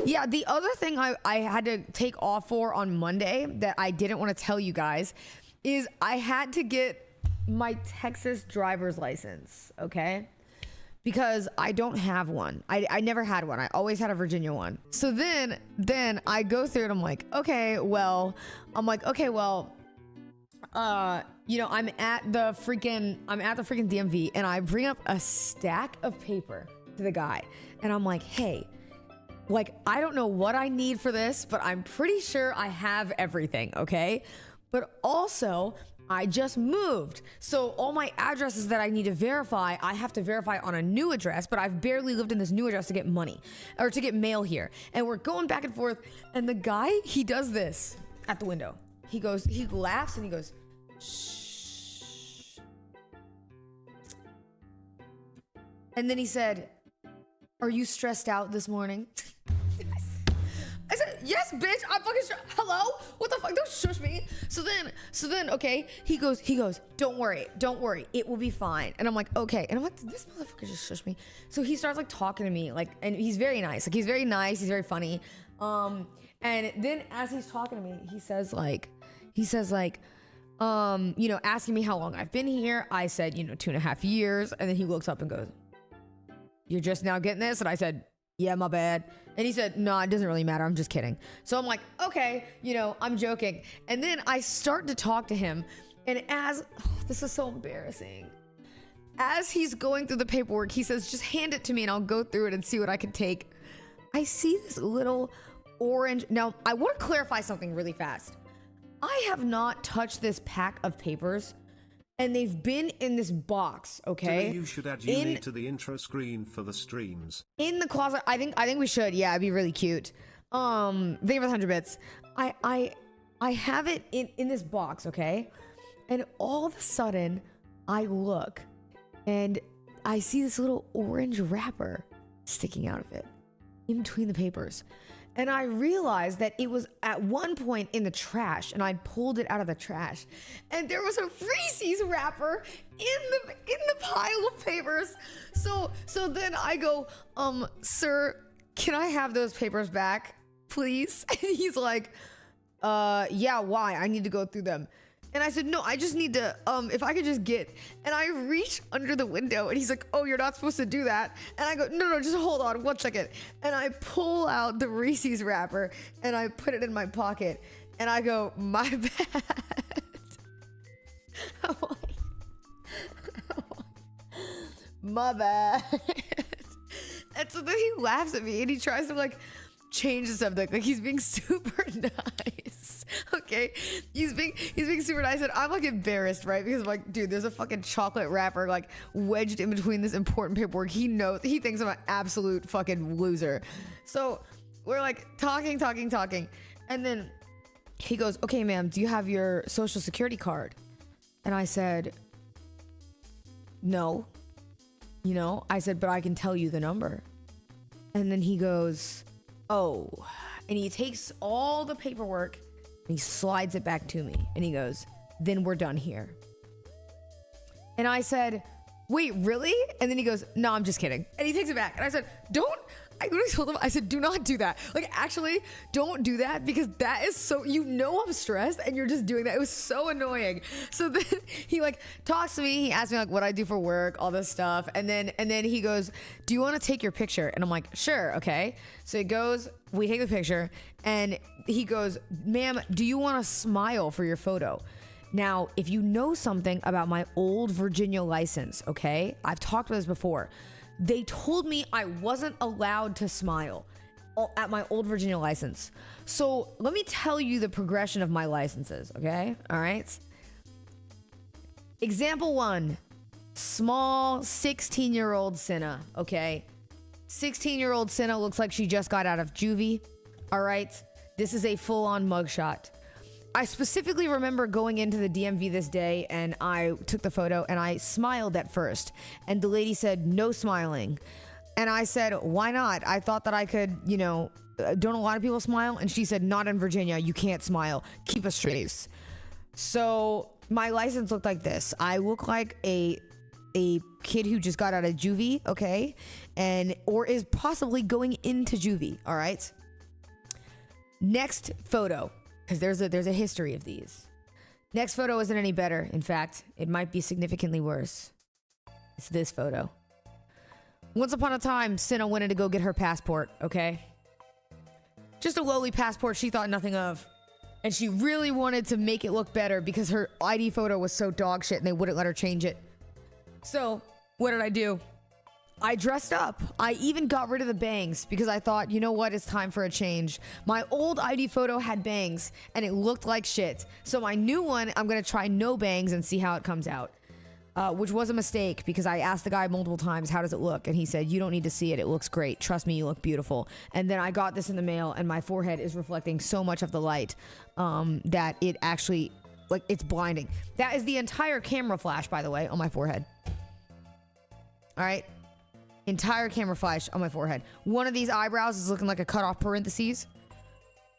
Yeah, the other thing I had to take off for on Monday that I didn't want to tell you guys is I had to get my Texas driver's license, okay? Because I don't have one. I never had one. I always had a Virginia one. So then I go through it. I'm like, okay, well, you know, I'm at the freaking DMV, and I bring up a stack of paper to the guy, and I'm like, hey, like, I don't know what I need for this, but I'm pretty sure I have everything, okay? But also, I just moved. So all my addresses that I need to verify, I have to verify on a new address, but I've barely lived in this new address to get money or to get mail here. And we're going back and forth. And the guy, he does this at the window. He laughs and he goes, shh. And then he said, are you stressed out this morning? I said, yes, bitch, I'm fucking hello? What the fuck? Don't shush me. So then, okay, he goes, don't worry, it will be fine. And I'm like, okay. And I'm like, did this motherfucker just shush me? So he starts like talking to me, like, and he's very nice. Like, he's very nice, he's very funny. And then as he's talking to me, he says like, you know, asking me how long I've been here. I said, you know, 2.5 years. And then he looks up and goes, you're just now getting this? And I said, yeah, my bad. And he said, no, it doesn't really matter. I'm just kidding. So I'm like, okay, you know, I'm joking. And then I start to talk to him. And this is so embarrassing. As he's going through the paperwork, he says, just hand it to me and I'll go through it and see what I can take. I see this little orange. Now, I want to clarify something really fast. I have not touched this pack of papers. And they've been in this box, okay? You should add Uni to the intro screen for the streams. In the closet, I think we should. Yeah, it'd be really cute. Thank you for the 100 bits. I have it in this box, okay? And all of a sudden, I look and I see this little orange wrapper sticking out of it in between the papers. And I realized that it was at one point in the trash, and I pulled it out of the trash, and there was a Reese's wrapper in the pile of papers. So then I go, sir, can I have those papers back, please? And he's like, yeah, why? I need to go through them. And I said, no, I just need to, if I could just get, and I reach under the window, and he's like, oh, you're not supposed to do that. And I go, no, just hold on 1 second. And I pull out the Reese's wrapper, and I put it in my pocket, and I go, my bad. I'm like, my bad. And so then he laughs at me, and he tries to like change the subject, like he's being super nice. Okay, he's being super nice, and I'm like embarrassed, right? Because I'm like, dude, there's a fucking chocolate wrapper like wedged in between this important paperwork. He thinks I'm an absolute fucking loser. So we're like talking, and then he goes, okay, ma'am, do you have your social security card? And I said, no. You know, I said, but I can tell you the number. And then he goes, oh, and he takes all the paperwork and he slides it back to me, and he goes, then we're done here. And I said, wait, really? And then he goes, no, I'm just kidding. And he takes it back, and I said, I literally told him, I said, do not do that. Like, actually, don't do that, because that is so, you know, I'm stressed and you're just doing that. It was so annoying. So then he like talks to me. He asks me like what I do for work, all this stuff. And then he goes, do you want to take your picture? And I'm like, sure. Okay. So he goes, we take the picture, and he goes, ma'am, do you want to smile for your photo? Now, if you know something about my old Virginia license, okay, I've talked about this before. They told me I wasn't allowed to smile at my old Virginia license. So let me tell you the progression of my licenses, okay? All right. Example 1, small 16-year-old Cinna, okay? 16-year-old Cinna looks like she just got out of juvie, all right? This is a full-on mugshot. I specifically remember going into the DMV this day, and I took the photo and I smiled at first, and the lady said no smiling, and I said, why not? I thought that I could, you know, don't a lot of people smile? And she said, not in Virginia, you can't smile, keep a straight face. So my license looked like this. I look like a kid who just got out of juvie, okay, or is possibly going into juvie, all right? Next photo, because there's a history of these. Next photo isn't any better. In fact, it might be significantly worse. It's this photo. Once upon a time, Cinna went in to go get her passport, okay? Just a lowly passport she thought nothing of. And she really wanted to make it look better because her ID photo was so dog shit and they wouldn't let her change it. So, what did I do? I dressed up. I even got rid of the bangs because I thought, you know what? It's time for a change. My old ID photo had bangs and it looked like shit. So my new one, I'm going to try no bangs and see how it comes out. Which was a mistake because I asked the guy multiple times, how does it look? And he said, you don't need to see it. It looks great. Trust me, you look beautiful. And then I got this in the mail and my forehead is reflecting so much of the light that it actually, like, it's blinding. That is the entire camera flash, by the way, on my forehead. All right. Entire camera flash on my forehead. One of these eyebrows is looking like a cut off parentheses.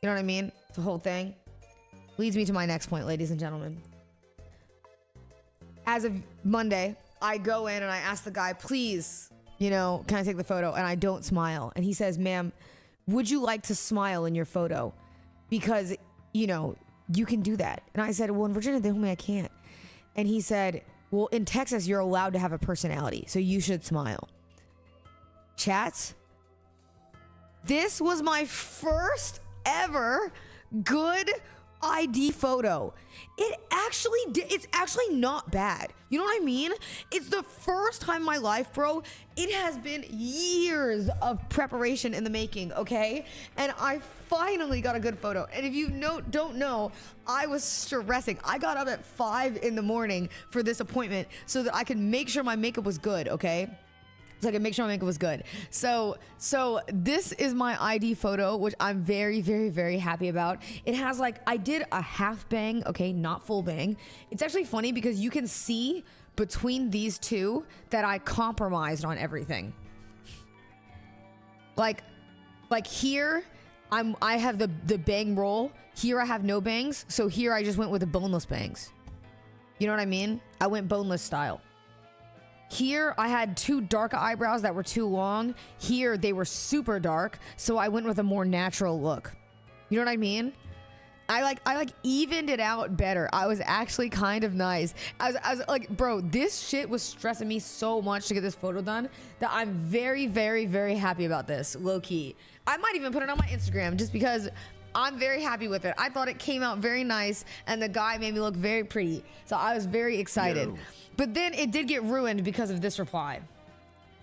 You know what I mean? It's a whole thing. Leads me to my next point, ladies and gentlemen. As of Monday, I go in and I ask the guy, please, you know, can I take the photo? And I don't smile. And he says, ma'am, would you like to smile in your photo? Because, you know, you can do that. And I said, well, in Virginia, they told me I can't. And he said, well, in Texas, you're allowed to have a personality, so you should smile. Chats, this was my first ever good ID photo. It's actually not bad. You know what I mean? It's the first time in my life, bro. It has been years of preparation in the making, okay? And I finally got a good photo. And if you don't know, I was stressing. I got up at 5 in the morning for this appointment so that I could make sure my makeup was good, okay? So I can make sure my makeup was good. So this is my ID photo, which I'm very, very, very happy about. It has like, I did a half bang, okay, not full bang. It's actually funny because you can see between these two that I compromised on everything. Like here, I have the bang roll. Here I have no bangs. So here I just went with the boneless bangs. You know what I mean? I went boneless style. Here, I had two dark eyebrows that were too long. Here, they were super dark, so I went with a more natural look. You know what I mean? I like evened it out better. I was actually kind of nice. I was like, bro, this shit was stressing me so much to get this photo done that I'm very, very, very happy about this, low key. I might even put it on my Instagram just because I'm very happy with it. I thought it came out very nice, and the guy made me look very pretty. So I was very excited. Yo. But then it did get ruined because of this reply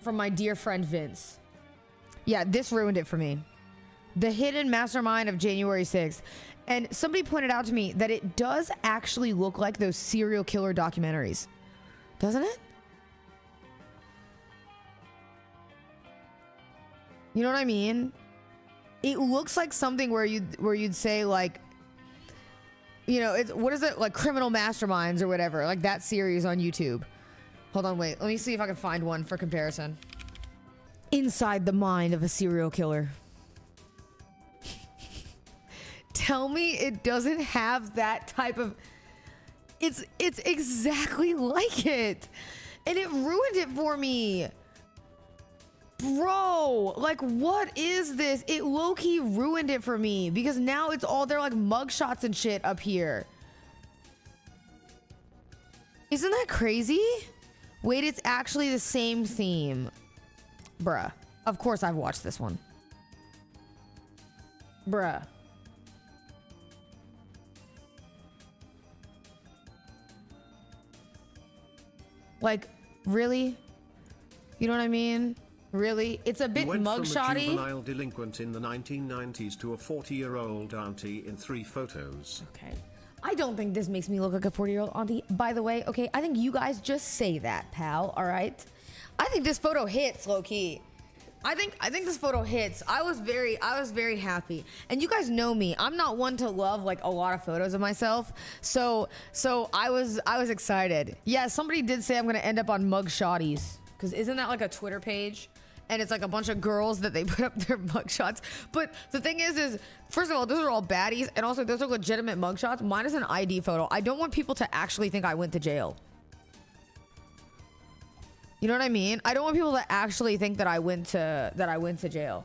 from my dear friend Vince. Yeah, this ruined it for me. The hidden mastermind of January 6th. And somebody pointed out to me that it does actually look like those serial killer documentaries. Doesn't it? You know what I mean? It looks like something where you'd say like, you know, it's, what is it, like Criminal Masterminds or whatever, like that series on YouTube. Hold on, wait, let me see if I can find one for comparison. Inside the mind of a serial killer. Tell me it doesn't have that type of, it's exactly like it. And it ruined it for me. Bro, like, what is this? It low-key ruined it for me because now it's all, they're like mugshots and shit up here. Isn't that crazy? Wait, it's actually the same theme. Bruh. Of course I've watched this one. Bruh. Like, really? You know what I mean? Really? It's a bit mugshotty. He went from a juvenile delinquent in the 1990s to a 40-year-old auntie in 3 photos. Okay. I don't think this makes me look like a 40-year-old auntie, by the way. Okay, I think you guys just say that, pal, all right? I think this photo hits, low-key. I think this photo hits. I was very happy. And you guys know me. I'm not one to love like a lot of photos of myself. So I was excited. Yeah, somebody did say I'm going to end up on Mugshotties. Because isn't that like a Twitter page? And it's like a bunch of girls that they put up their mugshots. But the thing is first of all, those are all baddies. And also, those are legitimate mugshots. Mine is an ID photo. I don't want people to actually think I went to jail. You know what I mean? I don't want people to actually think that I went to jail.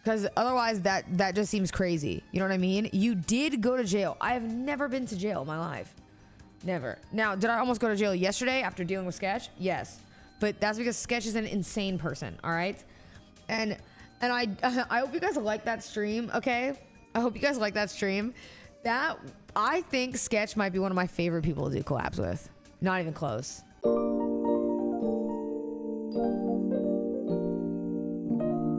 Because otherwise that just seems crazy. You know what I mean? You did go to jail. I have never been to jail in my life. Never. Now, did I almost go to jail yesterday after dealing with Sketch? Yes. But that's because Sketch is an insane person, all right? And I hope you guys like that stream, okay? I hope you guys like that stream. I think Sketch might be one of my favorite people to do collabs with. Not even close.